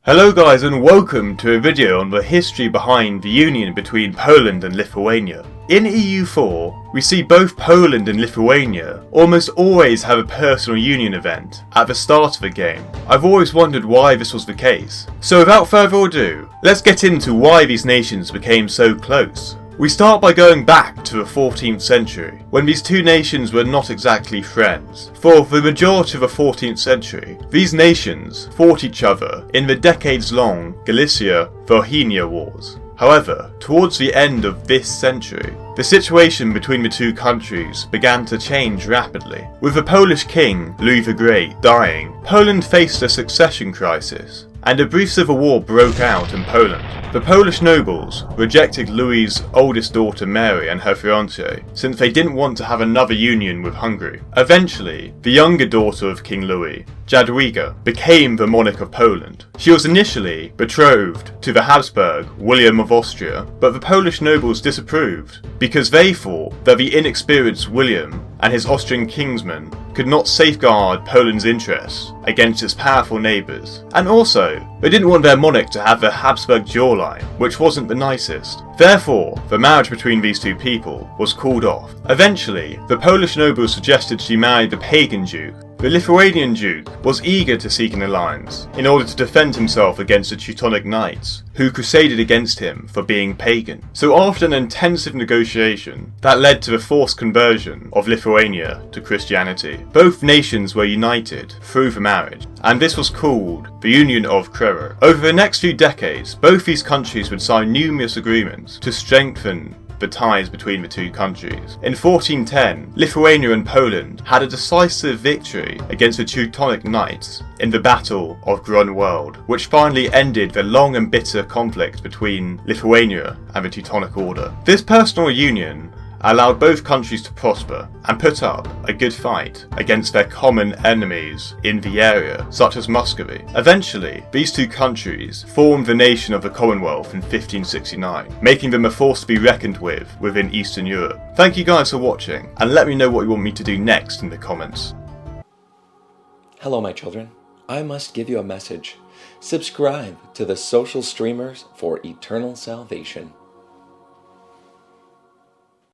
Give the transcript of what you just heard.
Hello guys, and welcome to a video on the history behind the union between Poland and Lithuania. In EU4, we see both Poland and Lithuania almost always have a personal union event at the start of the game. I've always wondered why this was the case. So without further ado, let's get into why these nations became so close. We start by going back to the 14th century, when these two nations were not exactly friends. For the majority of the 14th century, these nations fought each other in the decades-long Galicia-Bohemia Wars. However, towards the end of this century, the situation between the two countries began to change rapidly. With the Polish king, Louis the Great, dying, Poland faced a succession crisis, and a brief civil war broke out in Poland. The Polish nobles rejected Louis's oldest daughter Mary and her fiancé, since they didn't want to have another union with Hungary. Eventually, the younger daughter of King Louis, Jadwiga, became the monarch of Poland. She was initially betrothed to the Habsburg, William of Austria, but the Polish nobles disapproved, because they thought that the inexperienced William and his Austrian kinsmen could not safeguard Poland's interests against its powerful neighbours. And also, they didn't want their monarch to have the Habsburg jawline, which wasn't the nicest. Therefore, the marriage between these two people was called off. Eventually, the Polish nobles suggested she marry the pagan duke. The Lithuanian duke was eager to seek an alliance in order to defend himself against the Teutonic knights, who crusaded against him for being pagan. So after an intensive negotiation that led to the forced conversion of Lithuania to Christianity, both nations were united through the marriage, and this was called the Union of Kreuer. Over the next few decades, both these countries would sign numerous agreements to strengthen the ties between the two countries. In 1410, Lithuania and Poland had a decisive victory against the Teutonic Knights in the Battle of Grunwald, which finally ended the long and bitter conflict between Lithuania and the Teutonic Order. This personal union allowed both countries to prosper and put up a good fight against their common enemies in the area, such as Muscovy. Eventually, these two countries formed the nation of the Commonwealth in 1569, making them a force to be reckoned with within Eastern Europe. Thank you guys for watching, and let me know what you want me to do next in the comments. Hello my children, I must give you a message. Subscribe to the social streamers for eternal salvation.